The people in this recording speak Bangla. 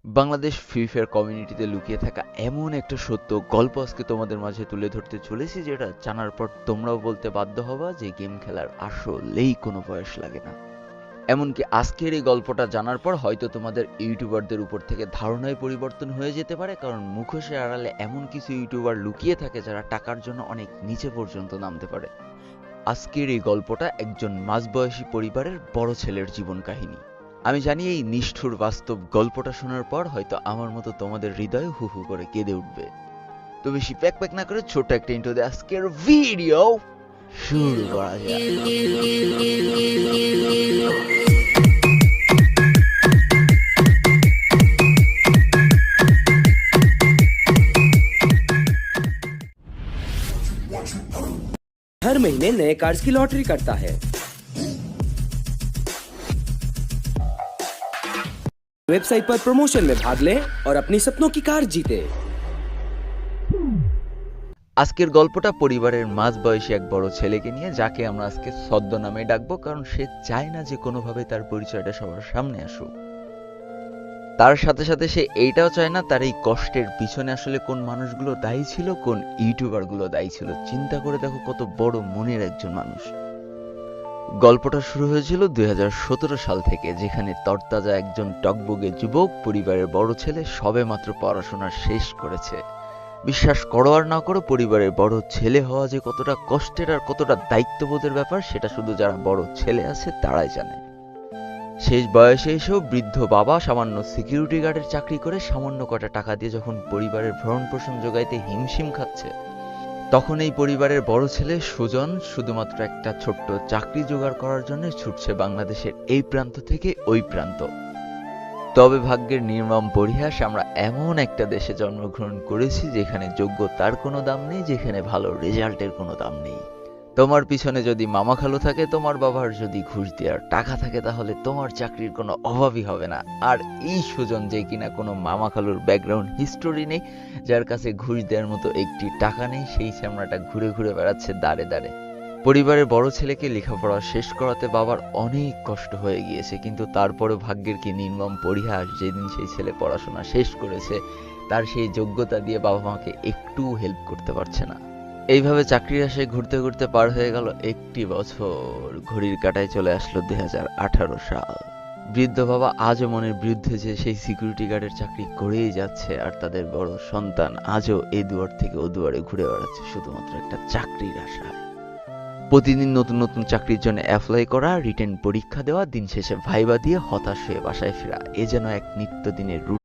বাংলাদেশ ফ্রি ফায়ার কমিউনিটিতে লুকিয়ে থাকা এমন একটা সত্য গল্প আজকে তোমাদের মাঝে তুলে ধরতে চলেছি, যেটা জানার পর তোমরাও বলতে বাধ্য হবা যে গেম খেলার আসলেই কোনো বয়স লাগে না। এমনকি আজকের এই গল্পটা জানার পর হয়তো তোমাদের ইউটিউবারদের উপর থেকে ধারণায় পরিবর্তন হয়ে যেতে পারে, কারণ মুখোশের আড়ালে এমন কিছু ইউটিউবার লুকিয়ে থাকে যারা টাকার জন্য অনেক নিচে পর্যন্ত নামতে পারে। আজকের এই গল্পটা একজন মাঝবয়সী পরিবারের বড় ছেলের জীবন কাহিনী। আমি জানি এই নিষ্ঠুর বাস্তব গল্পটা শোনার পর হয়তো আমার মতো তোমাদের হৃদয় হু হু করে কেঁদে উঠবে। তো বেশি প্যাক প্যাক না করে ছোট্ট একটা ইন্ট্রো দিয়ে আজকের ভিডিও শুরু করা যাক। हर महीने नए कार्स की लॉटरी करता है। वेबसाइट पर प्रमोशन में भाग लें और अपनी सपनों की कार जीते। আজকের গল্পটা পরিবারের মাঝবয়সী এক বড় ছেলেকে নিয়ে, যাকে আমরা আজকে ছদ্ম নামে ডাকবো, কারণ সে চায় না যে কোনোভাবে তার পরিচয়টা সবার সামনে আসুক। তার সাথে সাথে সে এইটাও চায় না তার এই কষ্টের পিছনে আসলে কোন মানুষগুলো দায়ী ছিল, কোন ইউটিউবার গুলো দায়ী ছিল। চিন্তা করে দেখো কত বড় মনের একজন মানুষ। গল্পটা শুরু হয়েছিল 2017 সাল থেকে, যেখানে তরতাজা একজন টকবগে যুবক, পরিবারের বড় ছেলে, সবে মাত্র পড়াশোনা শেষ করেছে। বিশ্বাস করো আর না করো, পরিবারের বড় ছেলে হওয়া যে কতটা কষ্টের আর কতটা দায়িত্ববোধের ব্যাপার, সেটা শুধু যারা বড় ছেলে আছে তারাই জানে। শেষ বয়সে এসেও বৃদ্ধ বাবা সামান্য সিকিউরিটি গার্ডের চাকরি করে সামান্য কটা টাকা দিয়ে যখন পরিবারের ভরণ পোষণ জোগাইতে হিমশিম খাচ্ছে, তখন এই পরিবারের বড় ছেলে সুজন শুধুমাত্র একটা ছোট্ট চাকরি জোগাড় করার জন্য ছুটছে বাংলাদেশের এই প্রান্ত থেকে ওই প্রান্ত। তবে ভাগ্যের নির্মম পরিহাস, আমরা এমন একটা দেশে জন্মগ্রহণ করেছি যেখানে যোগ্যতার কোনো দাম নেই, যেখানে ভালো রেজাল্টের কোনো দাম নেই। তোমার পিছনে যদি মামা খালু থাকে, তোমার বাবার যদি ঘুষ দেওয়ার টাকা থাকে, তাহলে তোমার চাকরির কোনো অভাবই হবে না। আর এই সুজন, যে কিনা কোনো মামা খালুর ব্যাকগ্রাউন্ড হিস্টোরি নেই, যার কাছে ঘুষ দেওয়ার মতো একটি টাকা নেই, সেই শ্যামড়াটা ঘুরে ঘুরে বেড়াচ্ছে দাঁড়ে দাঁড়ে। পরিবারের বড় ছেলেকে লেখাপড়া শেষ করাতে বাবার অনেক কষ্ট হয়ে গিয়েছে, কিন্তু তারপরে ভাগ্যের কি নির্মম পরিহাস, যেদিন সেই ছেলে পড়াশোনা শেষ করেছে, তার সেই যোগ্যতা দিয়ে বাবা মাকে একটু হেল্প করতে পারছে না। এইভাবে চাকরির আশায় ঘুরতে ঘুরতে পার হয়ে গেল একটি বছর। ঘড়ির কাঁটায় চলে আসলো 2018 সাল। বৃদ্ধ বাবা আজও মনের বিরুদ্ধে যে সেই সিকিউরিটি গার্ডের চাকরি করেই যাচ্ছে, আর তাদের বড় সন্তান আজও এই দুয়ার থেকে ও দুয়ারে ঘুরে বেড়াচ্ছে শুধুমাত্র একটা চাকরির আশায়। প্রতিদিন নতুন নতুন চাকরির জন্য অ্যাপ্লাই করা, রিটেন পরীক্ষা দেওয়া, দিন শেষে ভাইবা দিয়ে হতাশ হয়ে বাসায় ফেরা, এ যেন এক নিত্যদিনের রুটিন।